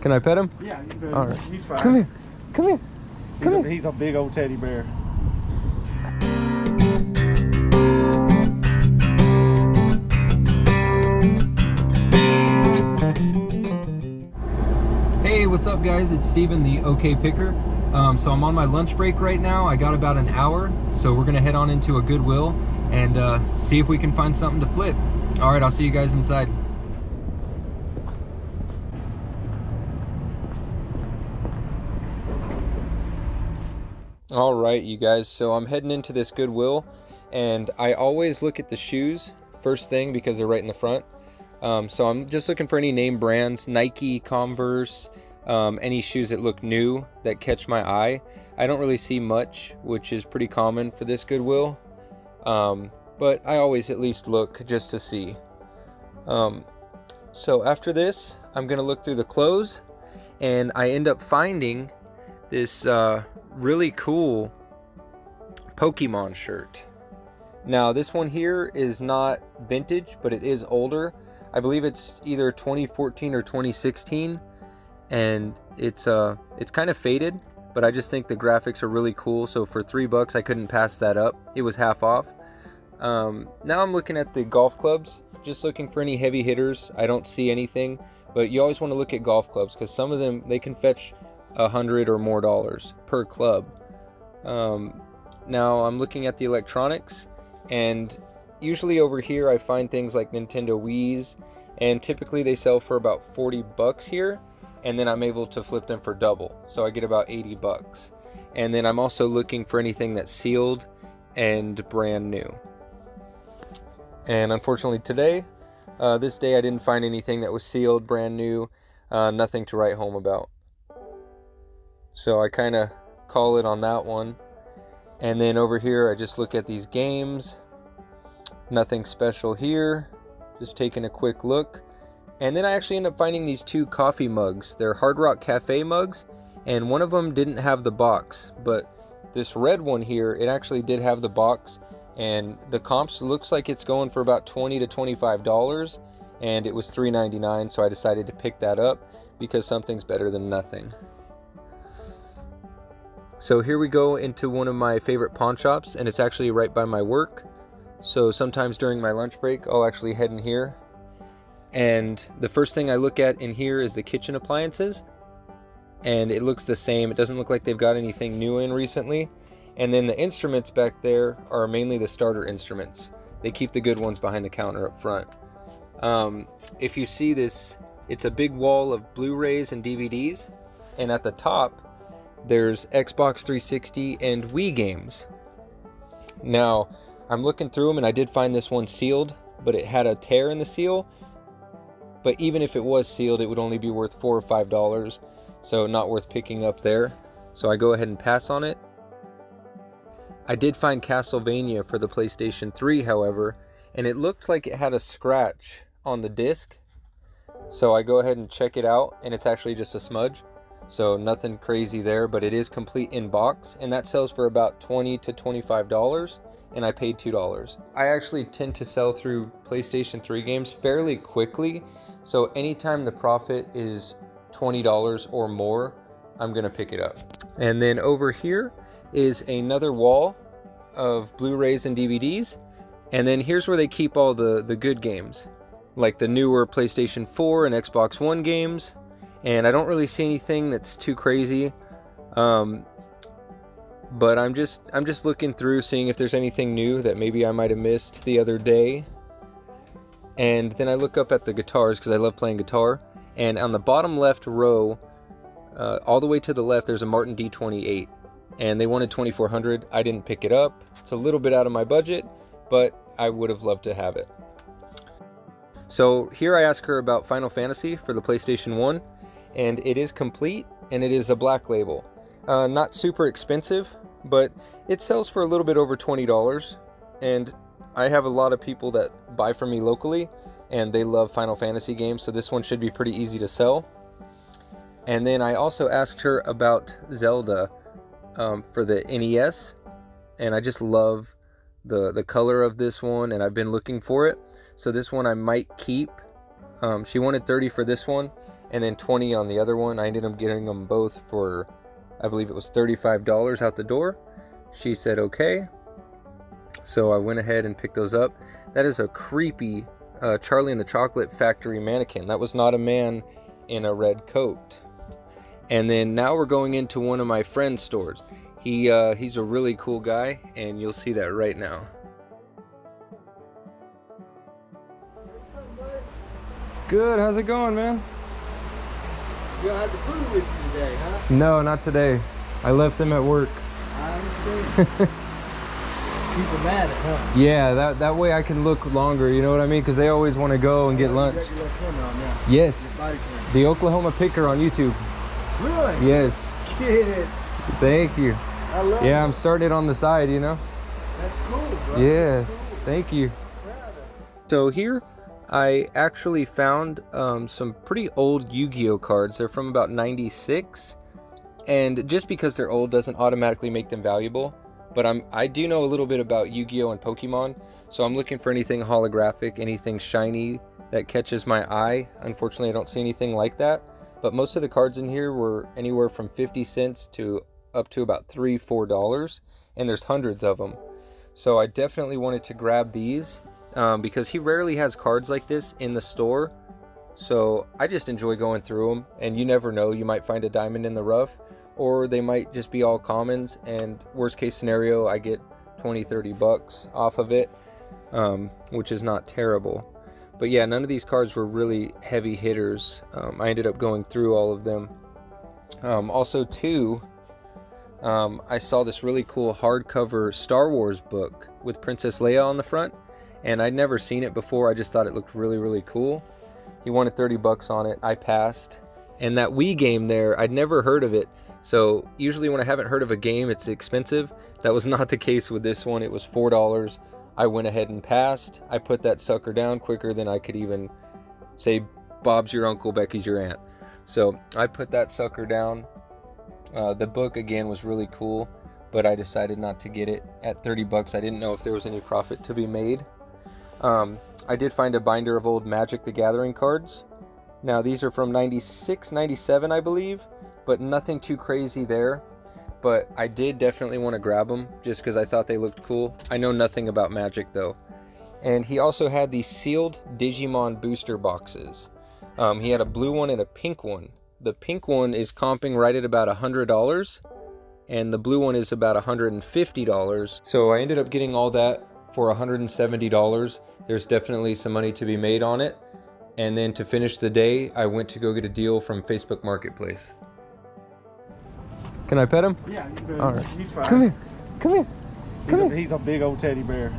Can I pet him? Yeah, you can pet him. All right. He's fine. Come here. Come here. Come here. He's a big old teddy bear. Hey, what's up guys? It's Steven, the OK Picker. So I'm on my lunch break right now. I got about an hour, so we're gonna head on into a Goodwill and see if we can find something to flip. All right, I'll see you guys inside. All right, you guys, so I'm heading into this Goodwill, and I always look at the shoes first thing because they're right in the front. So I'm just looking for any name brands, Nike, Converse, any shoes that look new that catch my eye. I don't really see much, which is pretty common for this Goodwill, but I always at least look just to see. So after this, I'm gonna look through the clothes, and I end up finding this really cool Pokemon shirt. Now this one here is not vintage, but it is older. I believe it's either 2014 or 2016, and it's kind of faded, but I just think the graphics are really cool. So for $3 I couldn't pass that up. It was half off. Now I'm looking at the golf clubs, just looking for any heavy hitters. I don't see anything, but you always want to look at golf clubs because some of them, they can fetch $100 or more per club. Now I'm looking at the electronics, and usually over here I find things like Nintendo Wii's, and typically they sell for about $40 here, and then I'm able to flip them for double, so I get about $80. And then I'm also looking for anything that's sealed and brand new. And unfortunately today, this day I didn't find anything that was sealed, brand new, nothing to write home about. So I kind of call it on that one. And then over here I just look at these games. Nothing special here, just taking a quick look. And then I actually end up finding these two coffee mugs. They're Hard Rock Cafe mugs, and one of them didn't have the box, but this red one here, it actually did have the box, and the comps looks like it's going for about $20 to $25, and it was $3.99, so I decided to pick that up because something's better than nothing. So here we go into one of my favorite pawn shops, and it's actually right by my work. So sometimes during my lunch break, I'll actually head in here. And the first thing I look at in here is the kitchen appliances. And it looks the same. It doesn't look like they've got anything new in recently. And then the instruments back there are mainly the starter instruments. They keep the good ones behind the counter up front. If you see this, it's a big wall of Blu-rays and DVDs. And at the top, there's Xbox 360 and Wii games. Now, I'm looking through them, and I did find this one sealed, but it had a tear in the seal. But even if it was sealed, it would only be worth $4 or $5, so not worth picking up there. So I go ahead and pass on it. I did find Castlevania for the PlayStation 3, however, and it looked like it had a scratch on the disc. So I go ahead and check it out, and it's actually just a smudge. So nothing crazy there, but it is complete in box, and that sells for about $20 to $25, and I paid $2. I actually tend to sell through PlayStation 3 games fairly quickly, so anytime the profit is $20 or more, I'm gonna pick it up. And then over here is another wall of Blu-rays and DVDs, and then here's where they keep all the good games, like the newer PlayStation 4 and Xbox One games. And I don't really see anything that's too crazy, but I'm just looking through, seeing if there's anything new that maybe I might have missed the other day. And then I look up at the guitars because I love playing guitar, and on the bottom left row, all the way to the left, there's a Martin D28, and they wanted $2,400. I didn't pick it up. It's a little bit out of my budget, but I would have loved to have it. So here I ask her about Final Fantasy for the PlayStation 1. And it is complete, and it is a black label. Not super expensive, but it sells for a little bit over $20. And I have a lot of people that buy from me locally, and they love Final Fantasy games, so this one should be pretty easy to sell. And then I also asked her about Zelda for the NES, and I just love the color of this one, and I've been looking for it. So this one I might keep. She wanted $30 for this one, and then 20 on the other one. I ended up getting them both for, I believe it was $35 out the door. She said okay, so I went ahead and picked those up. That is a creepy Charlie and the Chocolate Factory mannequin. That was not a man in a red coat. And then now we're going into one of my friend's stores. He's a really cool guy, and you'll see that right now. Good, how's it going, man? You had the food with you today, huh? No, not today. I left them at work. I understand. People mad at, huh? Yeah, that way I can look longer, you know what I mean? Because they always want to go and get lunch. You got your little camera on now. Yes, the Oklahoma Picker on YouTube. Really? Yes. Kid. Thank you. I love Yeah, it. I'm starting it on the side, you know? That's cool, bro. Yeah, That's cool. thank you. So here, I actually found some pretty old Yu-Gi-Oh cards. They're from about 96. And just because they're old doesn't automatically make them valuable. But I do know a little bit about Yu-Gi-Oh and Pokemon. So I'm looking for anything holographic, anything shiny that catches my eye. Unfortunately, I don't see anything like that. But most of the cards in here were anywhere from 50 cents to up to about $3-4. And there's hundreds of them. So I definitely wanted to grab these. Because he rarely has cards like this in the store. So I just enjoy going through them, and you never know, you might find a diamond in the rough, or they might just be all commons, and worst case scenario, I get 20-30 bucks off of it, which is not terrible. But yeah, none of these cards were really heavy hitters. I ended up going through all of them. Also too, I saw this really cool hardcover Star Wars book with Princess Leia on the front. And I'd never seen it before. I just thought it looked really, really cool. He wanted 30 bucks on it. I passed. And that Wii game there, I'd never heard of it. So usually when I haven't heard of a game, it's expensive. That was not the case with this one. It was $4. I went ahead and passed. I put that sucker down quicker than I could even say, Bob's your uncle, Becky's your aunt. So I put that sucker down. The book, again, was really cool. But I decided not to get it at 30 bucks. I didn't know if there was any profit to be made. I did find a binder of old Magic the Gathering cards. Now these are from 96, 97 I believe, but nothing too crazy there. But I did definitely want to grab them just because I thought they looked cool. I know nothing about Magic though. And he also had these sealed Digimon booster boxes. He had a blue one and a pink one. The pink one is comping right at about $100 and the blue one is about $150. So I ended up getting all that for $170. There's definitely some money to be made on it. And then to finish the day, I went to go get a deal from Facebook Marketplace. Can I pet him? Yeah, you can. All right. He's fine. Come here. Come here. Come here. He's a big old teddy bear.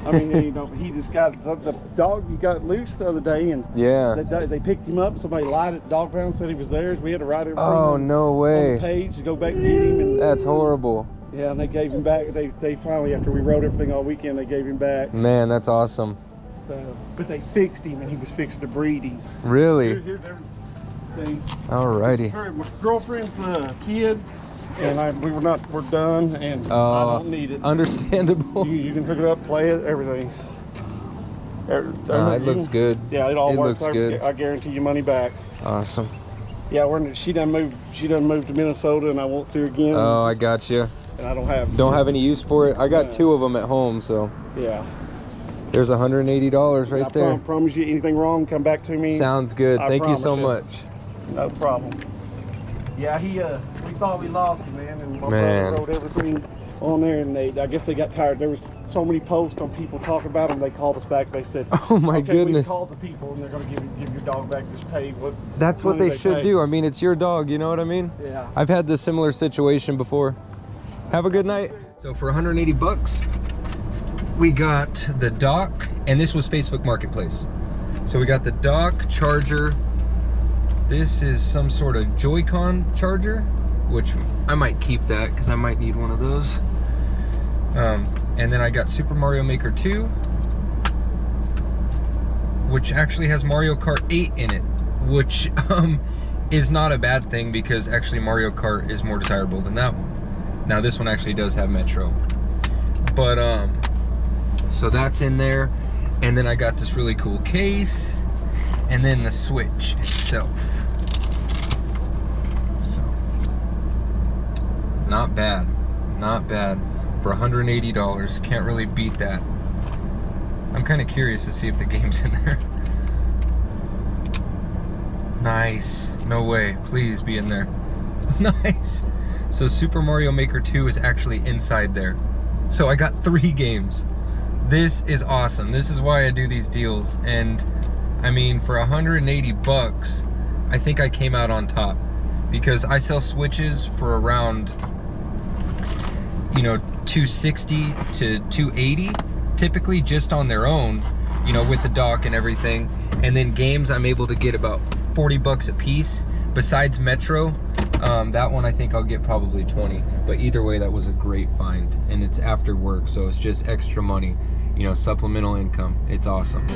I mean, you know, he just got the dog. He got loose the other day, and Yeah. they picked him up. Somebody lied at Dog Pound, said he was theirs. We had to write everything. Oh, no on way. the page to go back and get him. And That's horrible. yeah, and they gave him back. They finally, after we wrote everything all weekend, they gave him back. Man, that's awesome. So, but they fixed him, and he was fixed to breed him. Really? Here's everything. Alrighty. For my girlfriend's kid, and we're done, and I don't need it. Understandable. You can hook it up, play it, everything. It looks good. Yeah, it all It works. looks good. I guarantee you money back. Awesome. Yeah, she done moved. She done moved to Minnesota, and I won't see her again. Oh, I got you. And I don't have. Don't have any use for it. I got No. 2 of them at home, so Yeah. there's $180 right there. I promise you, anything wrong, come back to me. Sounds good. I Thank you so promise much. No problem. Yeah, we thought we lost him, man, and my Man. brother wrote everything on there, and I guess they got tired. There was so many posts on people talking about him. They called us back. They said, Oh my okay, goodness. we called the people, and they're going to give your dog back. Just pay what. That's what money they should pay." do. I mean, it's your dog, you know what I mean? Yeah. I've had this similar situation before. Have a good night. So for 180 bucks, we got the dock, and this was Facebook Marketplace. So we got the dock, charger. This is some sort of Joy-Con charger, which I might keep that because I might need one of those. And then I got Super Mario Maker 2, which actually has Mario Kart 8 in it, which is not a bad thing because actually Mario Kart is more desirable than that one. Now this one actually does have Metro. But so that's in there. And then I got this really cool case. and then the Switch itself. So, not bad. Not bad. For $180, can't really beat that. I'm kind of curious to see if the game's in there. Nice. No way. Please be in there. Nice. So Super Mario Maker 2 is actually inside there. So I got 3 games. This is awesome. This is why I do these deals. And I mean, for 180 bucks, I think I came out on top, because I sell Switches for around, you know, 260 to 280 typically, just on their own, you know, with the dock and everything. And then games I'm able to get about 40 bucks a piece. Besides Metro, that one I think I'll get probably 20. But either way, that was a great find, and it's after work, so it's just extra money, you know, supplemental income. It's awesome.